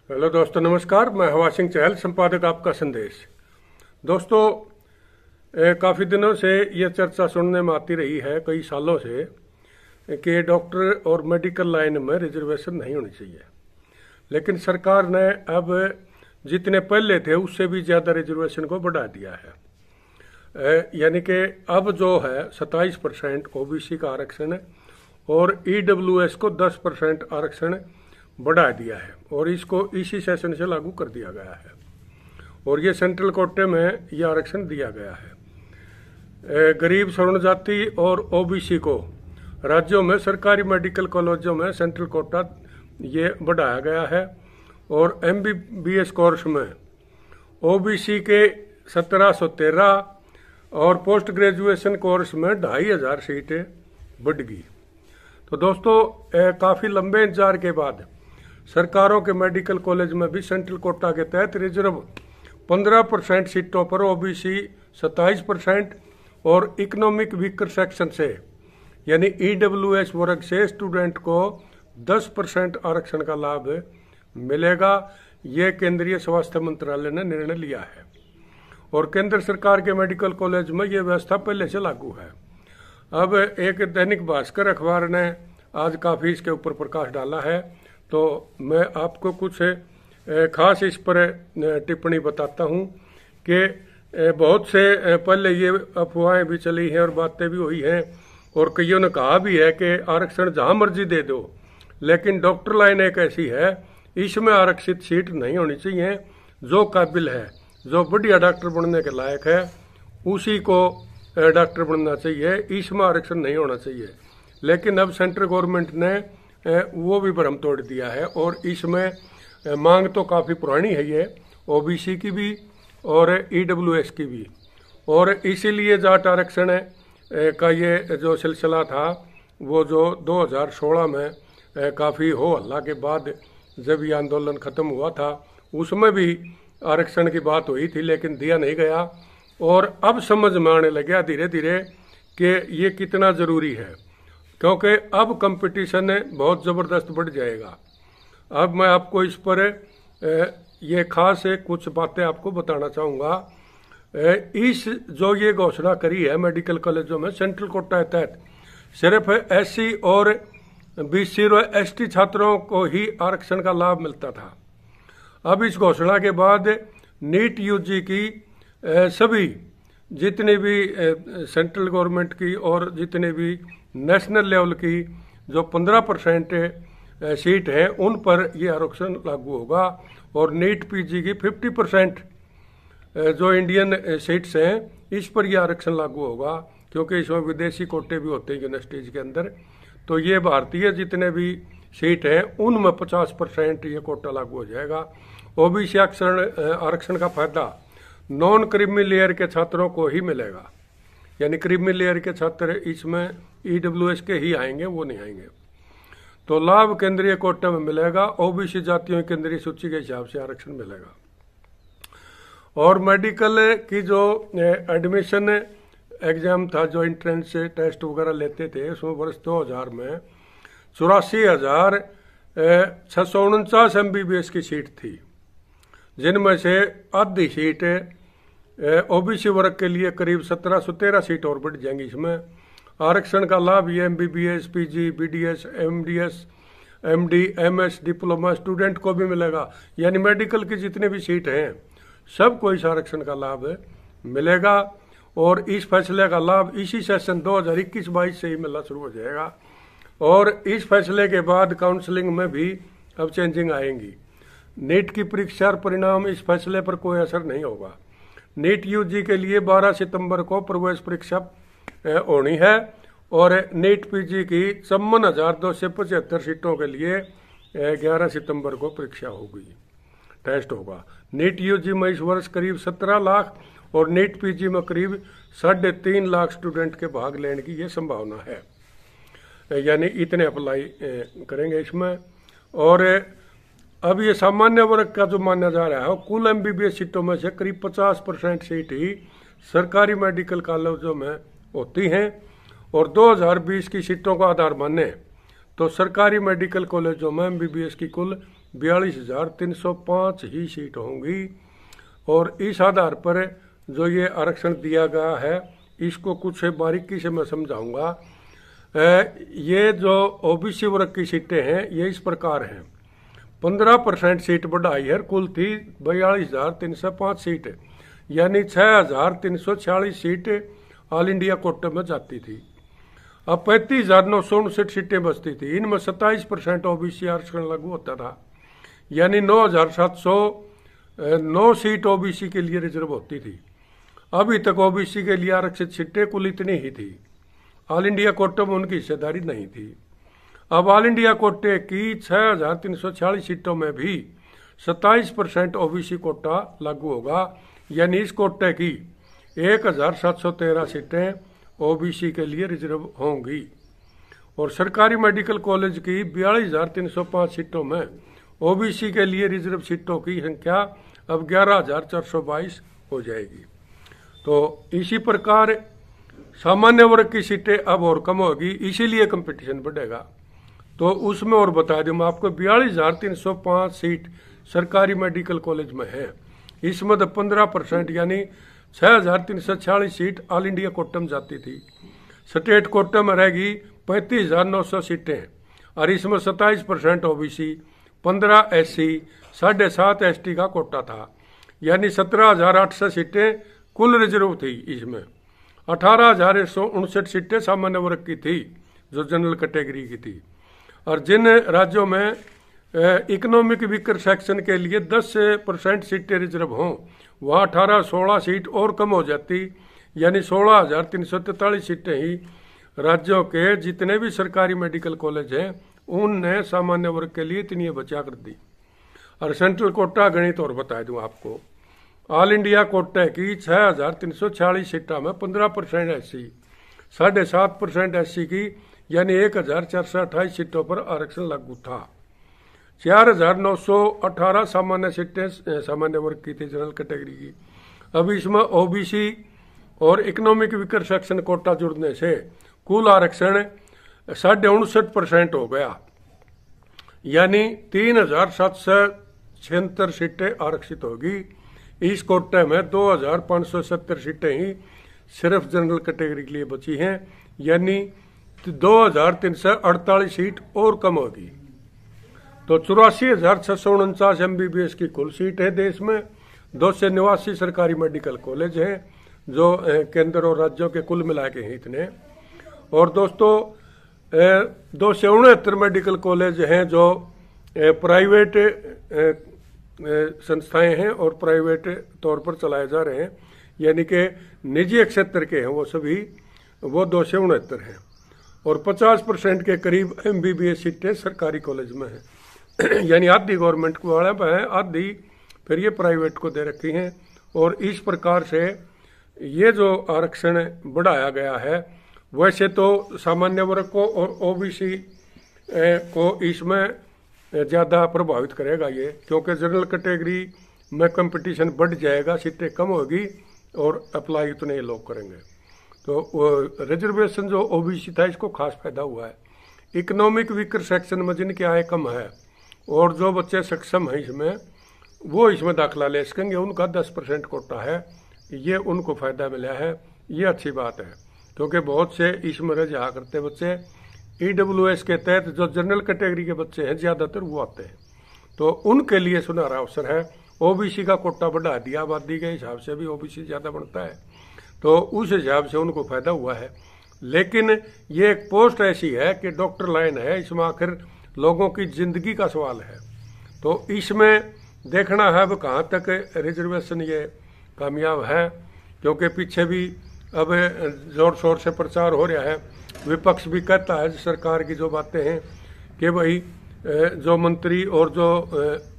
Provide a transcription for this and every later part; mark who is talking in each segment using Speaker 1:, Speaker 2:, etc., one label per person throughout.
Speaker 1: Hello दोस्तों, नमस्कार। मैं हवा सिंह चहल, संपादक आपका संदेश। दोस्तों, काफ़ी दिनों से यह चर्चा सुनने में आती रही है, कई सालों से, कि डॉक्टर और मेडिकल लाइन में रिजर्वेशन नहीं होनी चाहिए। लेकिन सरकार ने अब जितने पहले थे उससे भी ज़्यादा रिजर्वेशन को बढ़ा दिया है। यानी कि अब जो है 27% ओबीसी का आरक्षण और ईडब्ल्यूएस को 10% आरक्षण बढ़ा दिया है और इसको इसी सेशन से लागू कर दिया गया है और ये सेंट्रल कोटे में ये आरक्षण दिया गया है। गरीब स्वर्ण जाति और ओबीसी को राज्यों में सरकारी मेडिकल कॉलेजों में सेंट्रल कोटा ये बढ़ाया गया है और एमबीबीएस कोर्स में ओबीसी के 1713 और पोस्ट ग्रेजुएशन कोर्स में 2500 सीटें बढ़ गई। तो दोस्तों, काफ़ी लंबे इंतजार के बाद सरकारों के मेडिकल कॉलेज में भी सेंट्रल कोटा के तहत रिजर्व 15% सीटों पर ओबीसी 27% और इकोनॉमिक वीकर सेक्शन से यानी ईडब्ल्यूएस वर्ग से स्टूडेंट को 10% आरक्षण का लाभ मिलेगा। ये केंद्रीय स्वास्थ्य मंत्रालय ने निर्णय लिया है और केंद्र सरकार के मेडिकल कॉलेज में ये व्यवस्था पहले से लागू है। अब एक दैनिक भास्कर अखबार ने आज काफ़ी इसके ऊपर प्रकाश डाला है, तो मैं आपको कुछ खास इस पर टिप्पणी बताता हूं कि बहुत से पहले ये अफवाहें भी चली हैं और बातें भी हुई हैं और कईयों ने कहा भी है कि आरक्षण जहां मर्जी दे दो, लेकिन डॉक्टर लाइन एक ऐसी है, इसमें आरक्षित सीट नहीं होनी चाहिए। जो काबिल है, जो बढ़िया डॉक्टर बनने के लायक है, उसी को डॉक्टर बनना चाहिए, इसमें आरक्षण नहीं होना चाहिए। लेकिन अब सेंट्रल गवर्नमेंट ने वो भी भ्रम तोड़ दिया है और इसमें मांग तो काफ़ी पुरानी है, ये ओबीसी की भी और ईडब्ल्यूएस की भी, और इसीलिए जाट आरक्षण का ये जो सिलसिला था वो जो 2016 में काफ़ी हो हल्ला के बाद जब ये आंदोलन ख़त्म हुआ था उसमें भी आरक्षण की बात हुई थी, लेकिन दिया नहीं गया। और अब समझ में आने लगा धीरे धीरे कि ये कितना ज़रूरी है, क्योंकि अब कंपटीशन बहुत ज़बरदस्त बढ़ जाएगा। अब मैं आपको इस पर ये खास कुछ बातें आपको बताना चाहूँगा। इस जो ये घोषणा करी है मेडिकल कॉलेजों में सेंट्रल कोटा के तहत सिर्फ एससी और बीसी और एसटी छात्रों को ही आरक्षण का लाभ मिलता था। अब इस घोषणा के बाद नीट यूजी की सभी जितनी भी सेंट्रल गवर्नमेंट की और जितने भी नेशनल लेवल की जो 15% सीट है उन पर यह आरक्षण लागू होगा और नीट पीजी की 50% जो इंडियन सीट्स हैं इस पर यह आरक्षण लागू होगा, क्योंकि इसमें विदेशी कोटे भी होते हैं यूनिवर्सिटीज़ के अंदर। तो ये भारतीय जितने भी सीट हैं उनमें 50% ये कोटा लागू हो जाएगा। ओबीसी आरक्षण का फायदा नॉन क्रीमी लेयर के छात्रों को ही मिलेगा, यानी क्रीमी लेयर के छात्र इसमें ईडब्ल्यूएस के ही आएंगे, वो नहीं आएंगे। तो लाभ केंद्रीय कोटे में मिलेगा, ओबीसी जातियों की केंद्रीय सूची के हिसाब से आरक्षण मिलेगा। और मेडिकल की जो एडमिशन एग्जाम था, जो एंट्रेंस टेस्ट वगैरह लेते थे, उसमें वर्ष 2000 में 84,649 एमबीबीएस की सीट थी, जिनमें से आधी सीट ओबीसी वर्ग के लिए करीब 1713 सीट और बढ़ जाएंगी। इसमें आरक्षण का लाभ ये MBBS, PG, BDS, MDS, MD, MS diploma student को भी मिलेगा, यानी मेडिकल की जितनी भी सीट हैं सबको इस आरक्षण का लाभ मिलेगा। और इस फैसले का लाभ इसी सेशन 2021-22 से ही मिलना शुरू हो जाएगा और इस फैसले के बाद काउंसलिंग में भी अब चेंजिंग आएंगी। नीट की परीक्षा और परिणाम इस फैसले पर कोई असर नहीं होगा। नीट यूजी के लिए 12 सितंबर को प्रवेश परीक्षा होनी है और नीट पीजी की 54,275 सीटों के लिए 11 सितंबर को परीक्षा होगी, टेस्ट होगा। नीट यूजी में इस वर्ष करीब 17 लाख और नीट पीजी में करीब 3.5 लाख स्टूडेंट के भाग लेने की ये संभावना है, यानी इतने अप्लाई करेंगे इसमें। और अब ये सामान्य वर्ग का जो माना जा रहा है, कुल एमबीबीएस सीटों में से करीब 50% सीट ही सरकारी मेडिकल कॉलेजों में होती हैं और 2020 की सीटों का आधार माने तो सरकारी मेडिकल कॉलेजों में MBBS की कुल 42,305 ही सीट होंगी। और इस आधार पर जो ये आरक्षण दिया गया है इसको कुछ बारीकी से मैं समझाऊंगा। ये जो OBC वर्ग की सीटें हैं ये इस प्रकार हैं। 15% सीट बढ़ाई है, कुल थी 42,305 सीट, यानी 6,346 सीट ऑल इंडिया कोटे में जाती थी। अब 35,959 सीटें बचती थी, इनमें 27% OBC आरक्षण लागू होता था, यानी 9,709 सीट OBC के लिए रिजर्व होती थी। अभी तक OBC के लिए आरक्षित सीटें कुल इतनी ही थी, ऑल इंडिया कोटे में उनकी हिस्सेदारी नहीं थी। अब ऑल इंडिया कोटे की 6,346 सीटों में भी 27% OBC कोटा लागू होगा, यानी इस कोटे की 1,713 सीटें OBC के लिए रिजर्व होंगी। और सरकारी मेडिकल कॉलेज की 42,305 सीटों में OBC के लिए रिजर्व सीटों की संख्या अब 11,422 हो जाएगी। तो इसी प्रकार सामान्य वर्ग की सीटें अब और कम होगी, इसीलिए कंपटीशन बढ़ेगा। तो उसमें और बता दूं मैं आपको, 42,305 सीट सरकारी मेडिकल कॉलेज में है, इसमें तो 15% यानी 6,346 सीट ऑल इंडिया कोटे में जाती थी। स्टेट कोटे में रहेगी 35,900 सीटें, और इसमें 27% OBC, 15 SC, 7.5 ST का कोटा था, यानी 17,800 सीटें कुल रिजर्व थी। इसमें 18,159 सीटें सामान्य वर्ग की थी जो जनरल कैटेगरी की थी। और जिन राज्यों में इकोनॉमिक वीकर सेक्शन के लिए 10% सीटें रिजर्व हों, वहाँ 18-16 सीट और कम हो जाती, यानी 16,343 सीटें ही राज्यों के जितने भी सरकारी मेडिकल कॉलेज हैं उनने सामान्य वर्ग के लिए इतनी बचा कर दी। और सेंट्रल कोटा गणित और बता दूं आपको, ऑल इंडिया कोटे की 6,346 सीटों में 15% SC, 7.5% SC की, यानी 1,428 सीटों पर आरक्षण लागू था। 4,918 सामान्य सीटें सामान्य वर्ग की थी जनरल कैटेगरी की। अब इसमें OBC और इकोनॉमिक वीकर सेक्शन कोटा जुड़ने से कुल आरक्षण 59% हो गया, यानी 3,776 सीटें आरक्षित होगी। इस कोटे में 2,570 सीटें ही सिर्फ जनरल कैटेगरी के लिए बची हैं, यानी 2,348 सीट और कम होगी। तो 84,649 MBBS की कुल सीट है देश में। 289 सरकारी मेडिकल कॉलेज हैं जो केंद्र और राज्यों के कुल मिला के हैं इतने। और दोस्तों 269 मेडिकल कॉलेज हैं जो प्राइवेट संस्थाएं हैं और प्राइवेट तौर पर चलाए जा रहे हैं, यानी कि निजी क्षेत्र के हैं वो सभी, वो 269 हैं। और 50% के करीब MBBS सीटें सरकारी कॉलेज में हैं, यानी आधी गवर्नमेंट को वाले में है, आधी फिर ये प्राइवेट को दे रखी हैं। और इस प्रकार से ये जो आरक्षण बढ़ाया गया है, वैसे तो सामान्य वर्ग को और OBC को इसमें ज़्यादा प्रभावित करेगा ये, क्योंकि जनरल कैटेगरी में कंपटीशन बढ़ जाएगा, सीटें कम होगी और अप्लाई उतने लोग करेंगे। तो रिजर्वेशन जो OBC था इसको खास फायदा हुआ है। इकोनॉमिक वीकर सेक्शन में जिनके आय कम है और जो बच्चे सक्षम हैं इसमें, वो इसमें दाखिला ले सकेंगे, उनका 10% कोटा है, ये उनको फायदा मिला है। ये अच्छी बात है, क्योंकि बहुत से इसमें रह जा करते बच्चे EWS के तहत जो जनरल कैटेगरी के बच्चे हैं ज़्यादातर वो आते हैं, तो उनके लिए सुनहरा अवसर है। OBC का कोटा बढ़ा दिया, आबादी के हिसाब से भी OBC ज़्यादा बढ़ता है, तो उस हिसाब से उनको फायदा हुआ है। लेकिन ये एक पोस्ट ऐसी है कि डॉक्टर लाइन है, इसमें आखिर लोगों की जिंदगी का सवाल है, तो इसमें देखना है अब कहाँ तक रिजर्वेशन ये कामयाब है। क्योंकि पीछे भी अब जोर शोर से प्रचार हो रहा है, विपक्ष भी कहता है सरकार की जो बातें हैं कि भाई जो मंत्री और जो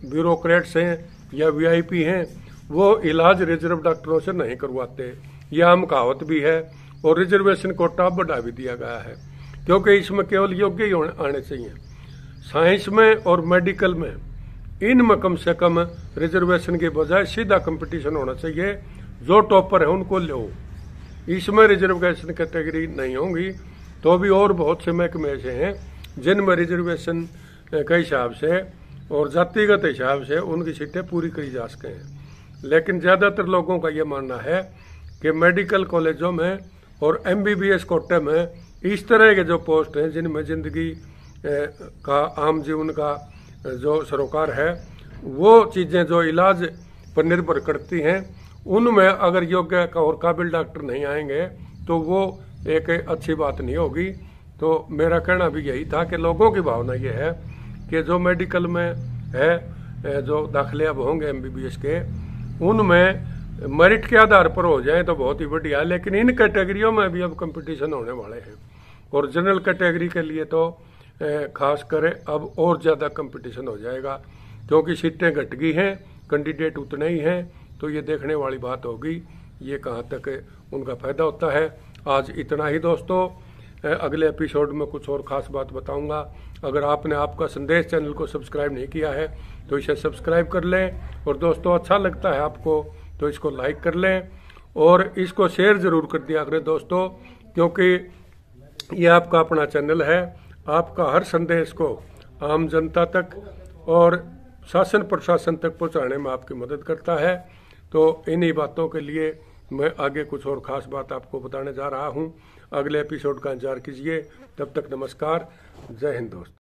Speaker 1: ब्यूरोक्रेट्स हैं या VIP हैं वो इलाज रिजर्व डॉक्टरों से नहीं करवाते, यह आम कहावत भी है। और रिजर्वेशन कोटा बढ़ा भी दिया गया है, क्योंकि इसमें केवल योग्य ही आने चाहिए। साइंस में और मेडिकल में इनमें कम से कम रिजर्वेशन के बजाय सीधा कंपटीशन होना चाहिए, जो टॉपर है उनको लो। इसमें रिजर्वेशन कैटेगरी नहीं होंगी तो भी और बहुत से महकमे ऐसे हैं जिनमें रिजर्वेशन के हिसाब से और जातिगत हिसाब से उनकी सीटें पूरी करी जा सके हैं। लेकिन ज़्यादातर लोगों का ये मानना है कि मेडिकल कॉलेजों में और MBBS कोटे में इस तरह के जो पोस्ट हैं जिनमें ज़िंदगी का आम जीवन का जो सरोकार है, वो चीज़ें जो इलाज पर निर्भर करती हैं, उनमें अगर योग्य और काबिल डॉक्टर नहीं आएंगे तो वो एक अच्छी बात नहीं होगी। तो मेरा कहना भी यही था कि लोगों की भावना ये है कि जो मेडिकल में है, जो दाखिले अब होंगे MBBS के, उनमें मेरिट के आधार पर हो जाए तो बहुत ही बढ़िया है। लेकिन इन कैटेगरियों में भी अब कंपटीशन होने वाले हैं और जनरल कैटेगरी के लिए तो खास कर अब और ज़्यादा कंपटीशन हो जाएगा, क्योंकि सीटें घट गई हैं, कैंडिडेट उतने ही हैं। तो ये देखने वाली बात होगी ये कहाँ तक उनका फायदा होता है। आज इतना ही दोस्तों, अगले एपिसोड में कुछ और ख़ास बात बताऊंगा। अगर आपने आपका संदेश चैनल को सब्सक्राइब नहीं किया है तो इसे सब्सक्राइब कर लें, और दोस्तों अच्छा लगता है आपको तो इसको लाइक कर लें और इसको शेयर ज़रूर कर दिया करें दोस्तों, क्योंकि ये आपका अपना चैनल है। आपका हर संदेश को आम जनता तक और शासन प्रशासन तक पहुंचाने में आपकी मदद करता है। तो इन्हीं बातों के लिए मैं आगे कुछ और ख़ास बात आपको बताने जा रहा हूं। अगले एपिसोड का इंतजार कीजिए। तब तक नमस्कार, जय हिंद दोस्त।